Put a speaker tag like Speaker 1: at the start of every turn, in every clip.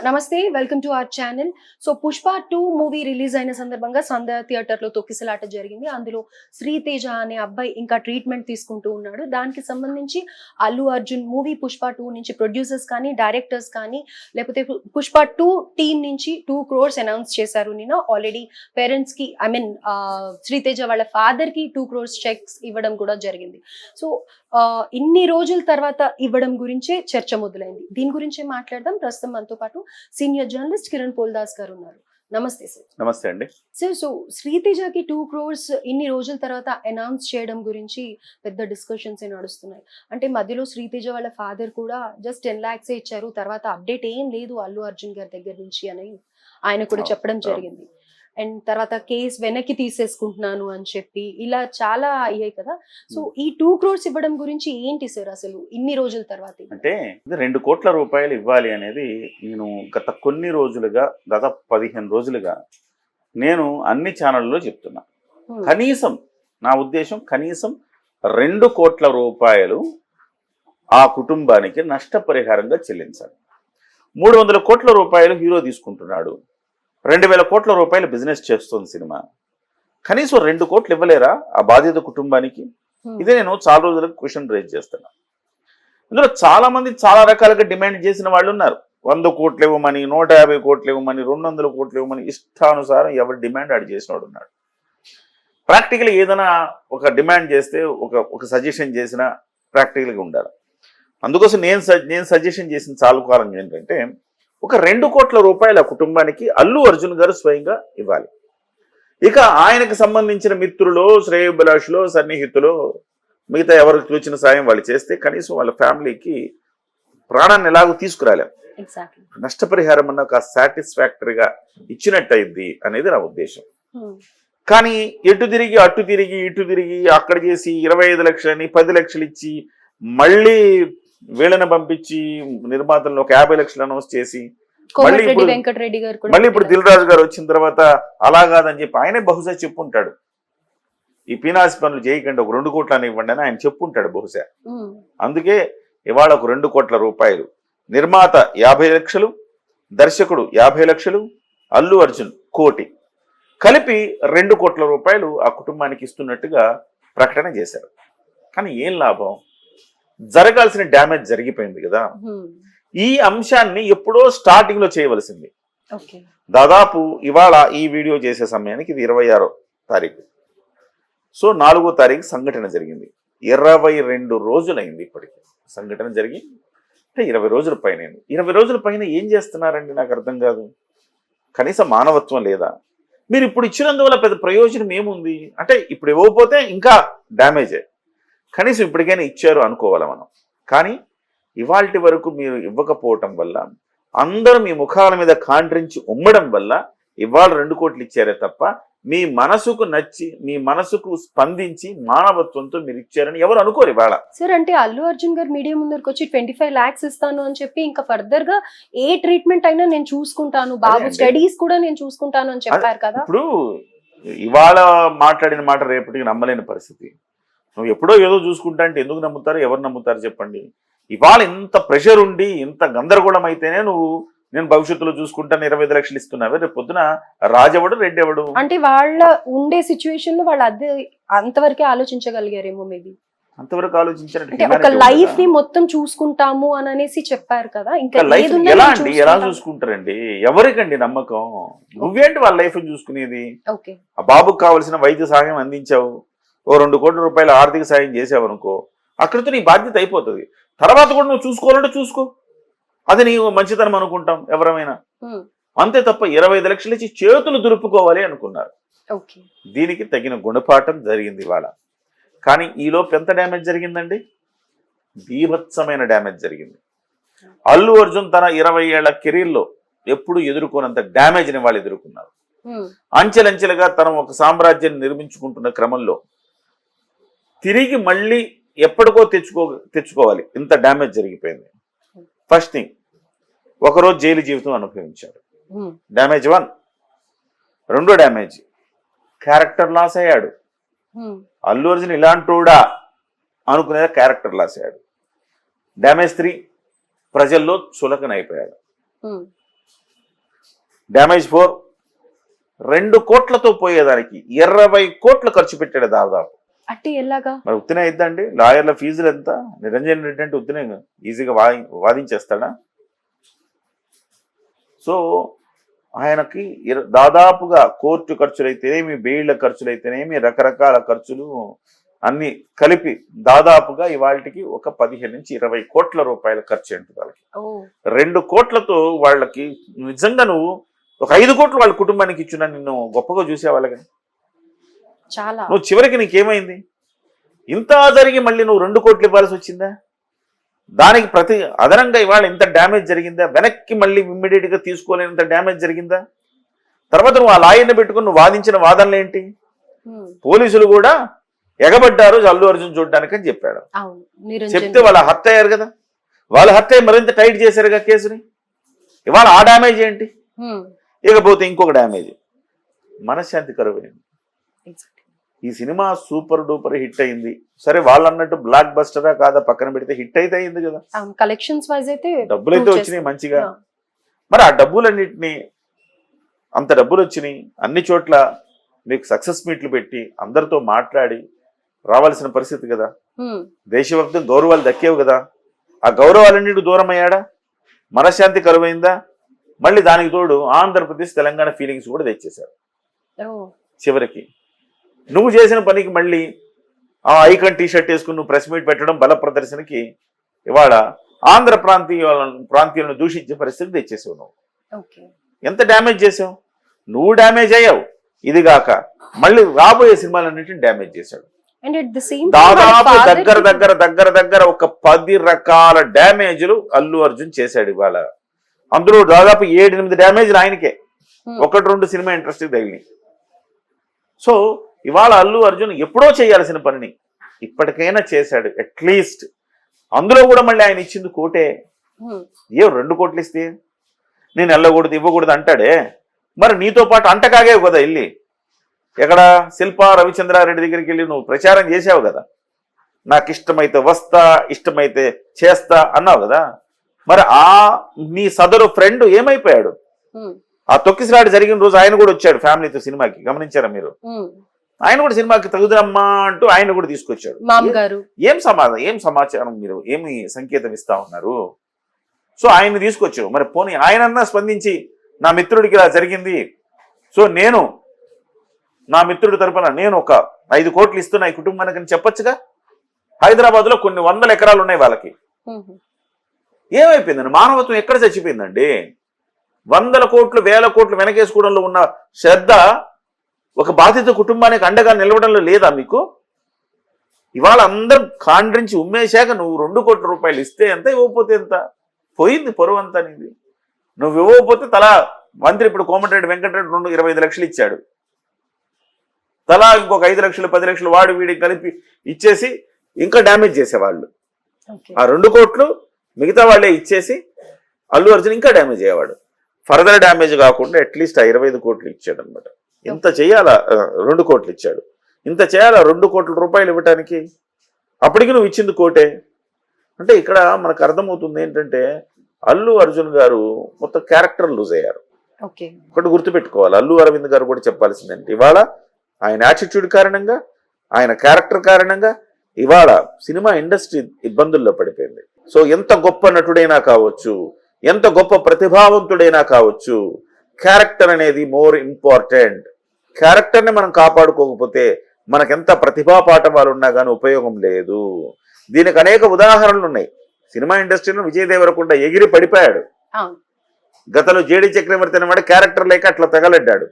Speaker 1: నమస్తే, welcome to our channel. So 'Pushpa 2' movie release అయిన సందర్భంగా సంధ్య థియేటర్‌లో తొక్కిసలాట జరిగింది. అందులో శ్రీతేజ అనే అబ్బాయి ఇంకా ట్రీట్మెంట్ తీసుకుంటూ ఉన్నాడు. దానికి సంబంధించి అల్లు అర్జున్ మూవీ 'పుష్ప 2' నుంచి ప్రొడ్యూసర్స్ కానీ, డైరెక్టర్స్ కానీ, లేకపోతే 'పుష్ప 2' టీమ్ నుంచి 2 crores అనౌన్స్ చేశారు నిన్న. ఆల్రెడీ పేరెంట్స్‌కి శ్రీతేజ వాళ్ళ ఫాదర్‌కి 2 crores చెక్స్ ఇవ్వడం కూడా జరిగింది. సో ఇన్ని రోజుల తర్వాత ఇవ్వడం గురించే చర్చ మొదలైంది. దీని గురించే మాట్లాడదాం. ప్రస్తుతం మనతో పాటు సీనియర్ జర్నలిస్ట్ కిరణ్ పోల్దాస్ గారు ఉన్నారు. నమస్తే సార్.
Speaker 2: నమస్తే అండి
Speaker 1: సార్, సో శ్రీతేజకి 2 crores ఇన్ని రోజుల తర్వాత అనౌన్స్ చేయడం గురించి పెద్ద డిస్కషన్స్ నడుస్తున్నాయి. అంటే మధ్యలో శ్రీతేజ వాళ్ళ ఫాదర్ కూడా జస్ట్ 10 lakhs ఇచ్చారు, తర్వాత అప్డేట్ ఏం లేదు అల్లు అర్జున్ గారి దగ్గర నుంచి అని ఆయన కూడా చెప్పడం జరిగింది. అండ్ తర్వాత కేసు వెనక్కి తీసేసుకుంటున్నాను అని చెప్పి ఇలా చాలా అయ్యాయి కదా. సో ఈ 2 crores ఇవ్వడం గురించి ఏంటి సార్ అసలు ఇన్ని రోజుల తర్వాత?
Speaker 2: అంటే 2 కోట్ల రూపాయలు ఇవ్వాలి అనేది నేను గత కొన్ని రోజులుగా, దాదాపు 15 రోజులుగా నేను అన్ని ఛానళ్ళలో చెప్తున్నా. కనీసం నా ఉద్దేశం కనీసం 2 కోట్ల రూపాయలు ఆ కుటుంబానికి నష్టపరిహారంగా చెల్లించాలి. 300 కోట్ల రూపాయలు హీరో తీసుకుంటున్నాడు, 2000 కోట్ల రూపాయలు బిజినెస్ చేస్తుంది సినిమా. కనీసం 2 కోట్లు ఇవ్వలేరా ఆ బాధిత కుటుంబానికి? ఇదే నేను చాలా రోజులకు క్వశ్చన్ రేజ్ చేస్తున్నా. ఇందులో చాలా మంది చాలా రకాలుగా డిమాండ్ చేసిన వాళ్ళు ఉన్నారు. 100 కోట్లు ఇవ్వమని, 150 కోట్లు ఇవ్వమని, 200 కోట్లు ఇవ్వమని ఇష్టానుసారం ఎవరి డిమాండ్ ఆడు చేసినవాడు ఉన్నాడు. ప్రాక్టికల్గా ఏదైనా ఒక డిమాండ్ చేస్తే ఒక సజెషన్ చేసిన ప్రాక్టికల్గా ఉండాలి. అందుకోసం నేను సజెషన్ చేసిన చాలా కాలం ఏంటంటే ఒక 2 కోట్ల రూపాయల కుటుంబానికి అల్లు అర్జున్ గారు స్వయంగా ఇవ్వాలి. ఇక ఆయనకు సంబంధించిన మిత్రులు, శ్రేయోభిలాషులు, సన్నిహితులు, మిగతా ఎవరికి తోచిన సాయం వాళ్ళు చేస్తే కనీసం వాళ్ళ ఫ్యామిలీకి ప్రాణాన్ని ఎలాగో తీసుకురాలేం. నష్టపరిహారం అన్న ఒక సాటిస్ఫాక్టరీగా ఇచ్చినట్టయింది అనేది నా ఉద్దేశం. కానీ ఎటు తిరిగి అటు తిరిగి ఇటు తిరిగి అక్కడ చేసి 25 లక్షలని 10 లక్షలు ఇచ్చి మళ్ళీ వీళ్ళని పంపించి నిర్మాతలను ఒక 50 లక్షలు అనౌన్స్ చేసి మళ్ళీ ఇప్పుడు దిల్ రాజు గారు వచ్చిన తర్వాత అలా కాదని చెప్పి ఆయనే బహుశా చెప్పుంటాడు, ఈ పీనాసి పనులు చేయకండి, ఒక 2 కోట్లని ఇవ్వండి అని ఆయన చెప్పుంటాడు బహుశా. అందుకే ఇవాళ ఒక 2 కోట్ల రూపాయలు, నిర్మాత 50 లక్షలు, దర్శకుడు 50 లక్షలు, అల్లు అర్జున్ 1 కోటి కలిపి 2 కోట్ల రూపాయలు ఆ కుటుంబానికి ఇస్తున్నట్టుగా ప్రకటన చేశారు. కానీ ఏం లాభం? జరగాల్సిన డ్యామేజ్ జరిగిపోయింది కదా. ఈ అంశాన్ని ఎప్పుడో స్టార్టింగ్ లో చేయవలసింది. దాదాపు ఇవాళ ఈ వీడియో చేసే సమయానికి ఇది 26వ తారీఖు. సో 4వ తారీఖు సంఘటన జరిగింది. 22 రోజులైంది ఇప్పటికి సంఘటన జరిగి. అంటే 20 రోజుల పైన. 20 రోజుల పైన ఏం చేస్తున్నారండి నాకు అర్థం కాదు. కనీసం మానవత్వం లేదా? మీరు ఇప్పుడు ఇచ్చినందువల్ల పెద్ద ప్రయోజనం ఏముంది? అంటే ఇప్పుడు ఇవ్వకపోతే ఇంకా డ్యామేజే. కనీసం ఇప్పటికైనా ఇచ్చారు అనుకోవాలి మనం. కానీ ఇవాల్టి వరకు మీరు ఇవ్వకపోవటం వల్ల, అందరూ మీ ముఖాల మీద కాండ్రించి ఉమ్మడం వల్ల ఇవాళ 2 కోట్లు ఇచ్చారే తప్ప మీ మనసుకు నచ్చి, మీ మనసుకు స్పందించి మానవత్వంతో మీరు ఇచ్చారని ఎవరు అనుకోరు ఇవాళ.
Speaker 1: సార్, అంటే అల్లు అర్జున్ గారు మీడియా ముందరికి వచ్చి 25 lakhs ఇస్తాను అని చెప్పి ఇంకా ఫర్దర్ గా ఏ ట్రీట్మెంట్ అయినా నేను చూసుకుంటాను, బాబు స్టడీస్ కూడా నేను చూసుకుంటాను అని చెప్పారు కదా.
Speaker 2: ఇప్పుడు ఇవాళ మాట్లాడిన మాట రేపటికి నమ్మలేని పరిస్థితి. నువ్వు ఎప్పుడో ఏదో చూసుకుంటా అంటే ఎందుకు నమ్ముతారు? ఎవరు నమ్ముతారు చెప్పండి? ఇవాళ ఇంత ప్రెషర్ ఉండి ఇంత గందరగోళం అయితేనే నేను భవిష్యత్తులో చూసుకుంటాను 25 లక్షలు ఇస్తున్నావే, రేపు పొద్దున రాజెవడు రెడ్డెవడు?
Speaker 1: అంటే వాళ్ళ ఉండే సిచ్యువేషన్ లో వాళ్ళు అదే అంతవరకే ఆలోచించగలిగారేమో. మేబీ
Speaker 2: అంతవరకు ఆలోచించారంటే
Speaker 1: ఒక లైఫ్ ని మొత్తం చూసుకుంటాము అని అనేసి చెప్పారు కదా. ఇంకా
Speaker 2: ఎలా అండి, ఎలా చూసుకుంటారండి? ఎవరికండి నమ్మకం? నువ్వేంటి వాళ్ళ లైఫ్ చూసుకునేది? ఆ బాబుకు కావాల్సిన వైద్య సహాయం అందించావు, ఓ 2 కోట్ల రూపాయల ఆర్థిక సాయం చేసావు అనుకో, అక్కడితో నీ బాధ్యత అయిపోతుంది. తర్వాత కూడా నువ్వు చూసుకోవాలంటే చూసుకో, అది నీకు మంచితనం అనుకుంటాం ఎవరమైనా. అంతే తప్ప 25 లక్షలు ఇచ్చి చేతులు దులుపుకోవాలి అనుకున్నారు. దీనికి తగిన గుణపాఠం జరిగింది ఇవాళ. కానీ ఈలోపు ఎంత డ్యామేజ్ జరిగిందండి? బీభత్సమైన డ్యామేజ్ జరిగింది. అల్లు అర్జున్ తన 20 ఏళ్ల కెరీర్లో ఎప్పుడు ఎదుర్కోనంత డ్యామేజ్ని వాళ్ళు ఎదుర్కొన్నారు. అంచెలంచెలుగా తన ఒక సామ్రాజ్యాన్ని నిర్మించుకుంటున్న క్రమంలో తిరిగి మళ్ళీ ఎప్పటికో తెచ్చుకోవాలి, ఇంత డ్యామేజ్ జరిగిపోయింది. ఫస్ట్ థింగ్, ఒకరోజు జైలు జీవితం అనుభవించాడు, డ్యామేజ్ 1. రెండో డ్యామేజ్, క్యారెక్టర్ లాస్ అయ్యాడు. అల్లు అర్జున్ ఇలాంటోడా అనుకునేది క్యారెక్టర్ లాస్ అయ్యాడు. డ్యామేజ్ 3, ప్రజల్లో చులకనైపోయాడు. డ్యామేజ్ 4 2 కోట్లతో పోయేదానికి 20 కోట్లు ఖర్చు పెట్టాడు దాదాపు.
Speaker 1: అంటే ఎలాగా
Speaker 2: మరి ఉత్తినే అయిద్దండి? లాయర్ల ఫీజులు ఎంత? నిరంజన్ రెడ్డి అంటే ఉత్తినే ఈజీగా వాదించేస్తాడా? సో ఆయనకి దాదాపుగా కోర్టు ఖర్చులైతేనేమి, బెయిళ్ల ఖర్చులైతేనేమి, రకరకాల ఖర్చులు అన్ని కలిపి దాదాపుగా ఇవాళకి ఒక 15 నుంచి 20 కోట్ల రూపాయల ఖర్చు ఉంటుంది వాళ్ళకి. 2 కోట్లతో వాళ్ళకి నిజంగా నువ్వు ఒక 5 కోట్లు వాళ్ళ కుటుంబానికి ఇచ్చిన నిన్ను గొప్పగా చూసేవాళ్ళగా.
Speaker 1: చాలా
Speaker 2: నువ్వు చివరికి నీకేమైంది? ఇంత జరిగి మళ్ళీ నువ్వు 2 కోట్లు ఇవ్వాల్సి వచ్చిందా? దానికి అదనంగా ఇవాళ ఇంత డ్యామేజ్ జరిగిందా? వెనక్కి మళ్ళీ ఇమ్మీడియట్ గా తీసుకోలేనంత డ్యామేజ్ జరిగిందా? తర్వాత నువ్వు ఆ లాయర్ని పెట్టుకుని నువ్వు వాదించిన వాదనలు ఏంటి? పోలీసులు కూడా ఎగబడ్డారు అల్లు అర్జున్ చూడడానికి అని చెప్పాడు. చెప్తే వాళ్ళు హర్ట్ అయ్యారు కదా, వాళ్ళు హర్ట్ అయ్యి మరింత టైట్ చేశారుగా కేసుని. ఇవాళ ఆ డ్యామేజ్ ఏంటి? ఇకపోతే ఇంకొక డ్యామేజ్ మనశ్శాంతి కరువైంది. ఈ సినిమా సూపర్ డూపర్ హిట్ అయింది. సరే వాళ్ళు అన్నట్టు బ్లాక్ బస్టరా కాదా పక్కన పెడితే హిట్ అయితే అయింది కదా,
Speaker 1: కలెక్షన్స్ వైజ్ అయితే
Speaker 2: డబ్బులైతే వచ్చినాయి మంచిగా. మరి ఆ డబ్బులన్నింటినీ అంత డబ్బులు వచ్చినాయి అన్ని చోట్ల మీకు సక్సెస్ మీట్లు పెట్టి అందరితో మాట్లాడి రావాల్సిన పరిస్థితి కదా. దేశవ్యాప్తం గౌరవాలు దక్కేవు కదా. ఆ గౌరవాలన్నిటి దూరం అయ్యాడా? మనశ్శాంతి కరువైందా? మళ్ళీ దానికి తోడు ఆంధ్రప్రదేశ్ తెలంగాణ ఫీలింగ్స్ కూడా తెచ్చేశారు. చివరికి నువ్వు చేసిన పనికి మళ్ళీ ఆ ఐకాన్ టీషర్ట్ వేసుకుని నువ్వు ప్రెస్ మీట్ పెట్టడం, బల ప్రదర్శనకి ఇవాళ ఆంధ్ర ప్రాంతీయులను దూషించే పరిస్థితి తెచ్చేసావు. నువ్వు ఎంత డ్యామేజ్ చేసావు? నువ్వు డ్యామేజ్ అయ్యావు, ఇది గాక మళ్ళీ రాబోయే సినిమాలన్నింటినీ డ్యామేజ్ చేశాడు. దాదాపు దగ్గర ఒక 10 రకాల డ్యామేజ్లు అల్లు అర్జున్ చేశాడు ఇవాళ. అందులో దాదాపు 7-8 డ్యామేజ్లు ఆయనకే, 1-2 సినిమా ఇంట్రెస్ట్ తగిలి. సో ఇవాళ అల్లు అర్జున్ ఎప్పుడో చేయాల్సిన పనిని ఇప్పటికైనా చేశాడు అట్లీస్ట్. అందులో కూడా మళ్ళీ ఆయన ఇచ్చింది కోటే. 2 కోట్లు ఇస్తే నేను వెళ్ళకూడదు ఇవ్వకూడదు అంటాడే. మరి నీతో పాటు అంటకాగే కదా వెళ్ళి ఎక్కడ శిల్పా రవిచంద్రారెడ్డి దగ్గరికి వెళ్ళి నువ్వు ప్రచారం చేసావు కదా, నాకు ఇష్టమైతే వస్తా ఇష్టమైతే చేస్తా అన్నావు కదా. మరి నీ సదరు ఫ్రెండ్ ఏమైపోయాడు? ఆ తొక్కిసలాట జరిగిన రోజు ఆయన కూడా వచ్చాడు ఫ్యామిలీతో సినిమాకి, గమనించారా మీరు? ఆయన కూడా సినిమాకి తగుదమ్మా అంటూ ఆయన కూడా తీసుకొచ్చాడు. ఏం సమాచారం మీరు ఏమి సంకేతం ఇస్తా ఉన్నారు? సో ఆయన్ని తీసుకొచ్చావు. మరి పోనీ ఆయనన్నా స్పందించి నా మిత్రుడికి ఇలా జరిగింది, సో నేను నా మిత్రుడి తరపున నేను ఒక 5 కోట్లు ఇస్తున్నా ఈ కుటుంబానికి అని చెప్పొచ్చుగా. హైదరాబాద్ లో కొన్ని 100 ఎకరాలు ఉన్నాయి వాళ్ళకి. ఏమైపోయిందండి? మానవత్వం ఎక్కడ చచ్చిపోయిందండి? 100 కోట్లు 1000 కోట్లు వెనకేసుకోవడంలో ఉన్న శ్రద్ధ ఒక బాధిత కుటుంబానికి అండగా నిలవడంలో లేదా మీకు? ఇవాళ అందరూ కాండ్రించి ఉమ్మేశాక నువ్వు 2 కోట్ల రూపాయలు ఇస్తే ఎంత, ఇవ్వకపోతే ఎంత? పోయింది పొరువు అంతా నీది. నువ్వు ఇవ్వకపోతే తలా మంత్రి ఇప్పుడు కోమటిరెడ్డి వెంకటరెడ్డి 25 లక్షలు ఇచ్చాడు, తలా ఇంకొక 5 లక్షలు 10 లక్షలు వాడు వీడికి కలిపి ఇచ్చేసి ఇంకా డ్యామేజ్ చేసేవాళ్ళు. ఆ 2 కోట్లు మిగతా వాళ్ళే ఇచ్చేసి అల్లు అర్జున్ ఇంకా డ్యామేజ్ అయ్యేవాడు. ఫర్దర్ డ్యామేజ్ కాకుండా అట్లీస్ట్ 25 కోట్లు ఇచ్చాడు అనమాట. ఇంత చేయాలా? 2 కోట్లు ఇచ్చాడు. ఇంత చేయాలా 2 కోట్ల రూపాయలు ఇవ్వటానికి? అప్పటికి నువ్వు ఇచ్చింది కోటే. అంటే ఇక్కడ మనకు అర్థమవుతుంది ఏంటంటే అల్లు అర్జున్ గారు మొత్తం క్యారెక్టర్ లూజ్ అయ్యారు. ఒకటి గుర్తుపెట్టుకోవాలి, అల్లు అరవింద్ గారు కూడా చెప్పాల్సిందంటే ఇవాళ ఆయన యాటిట్యూడ్ కారణంగా, ఆయన క్యారెక్టర్ కారణంగా ఇవాళ సినిమా ఇండస్ట్రీ ఇబ్బందుల్లో పడిపోయింది. సో ఎంత గొప్ప నటుడైనా కావచ్చు, ఎంత గొప్ప ప్రతిభావంతుడైనా కావచ్చు, క్యారెక్టర్ అనేది మోర్ ఇంపార్టెంట్. క్యారెక్టర్ని మనం కాపాడుకోకపోతే మనకెంత ప్రతిభా పాఠవాలు ఉన్నా కానీ ఉపయోగం లేదు. దీనికి అనేక ఉదాహరణలు ఉన్నాయి. సినిమా ఇండస్ట్రీలో విజయ్ దేవరకొండ ఎగిరి పడిపోయాడు. గతంలో జేడి చక్రవర్తి అనేవాడు క్యారెక్టర్ లేక అట్లా తగలడ్డాడు.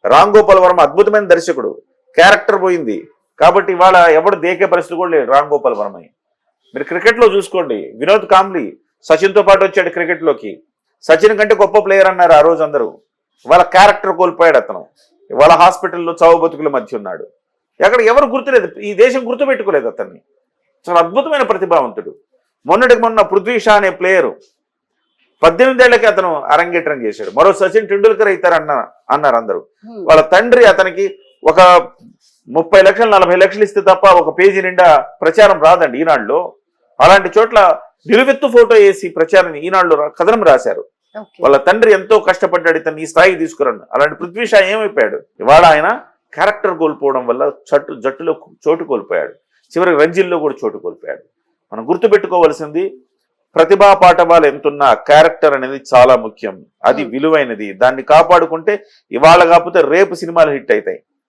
Speaker 2: రామ్ గోపాల్ వర్మ అద్భుతమైన దర్శకుడు, క్యారెక్టర్ పోయింది కాబట్టి ఇవాళ ఎవడు దేకే పరిస్థితి కూడా లేడు రామ్ గోపాల్ వర్మ. మీరు క్రికెట్లో చూసుకోండి, వినోద్ కాంబ్లీ సచిన్తో పాటు వచ్చాడు క్రికెట్లోకి. సచిన్ కంటే గొప్ప ప్లేయర్ అన్నారు ఆ రోజు అందరూ. ఇవాళ క్యారెక్టర్ కోల్పోయాడు అతను. ఇవాళ హాస్పిటల్లో చావు బతుకుల మధ్య ఉన్నాడు. ఎవరు గుర్తులేదు, ఈ దేశం గుర్తుపెట్టుకోలేదు అతన్ని. చాలా అద్భుతమైన ప్రతిభావంతుడు. మొన్నటికి మొన్న పృథ్వీ షా అనే ప్లేయరు 18 ఏళ్లకి అతను అరంగేట్రం చేశాడు. మరో సచిన్ టెండూల్కర్ అవుతారు అన్నారు అందరూ. వాళ్ళ తండ్రి అతనికి ఒక 30 లక్షలు 40 లక్షలు ఇస్తే తప్ప ఒక పేజీ నిండా ప్రచారం రాదండి ఈనాడులో. అలాంటి చోట్ల నిలువెత్తు ఫోటో వేసి ప్రచారం ఈనాడులో కథనం రాశారు.
Speaker 1: ఓకే.
Speaker 2: వాళ్ళ తండ్రి ఎంతో కష్టపడ్డాడు ఇతను ఈ స్థాయికి తీసుకురండి. అలాంటి పృథ్వీ షా ఏమైపోయాడు? ఇవాళ ఆయన క్యారెక్టర్ కోల్పోవడం వల్ల జట్టులో చోటు కోల్పోయాడు. చివరికి రంజీల్లో కూడా చోటు కోల్పోయాడు. మనం గుర్తుపెట్టుకోవాల్సింది, ప్రతిభా పాఠవాలు ఎంతున్నా క్యారెక్టర్ అనేది చాలా ముఖ్యం. అది విలువైనది. దాన్ని కాపాడుకుంటే ఇవాళ కాకపోతే రేపు సినిమాలు హిట్ అవుతాయి.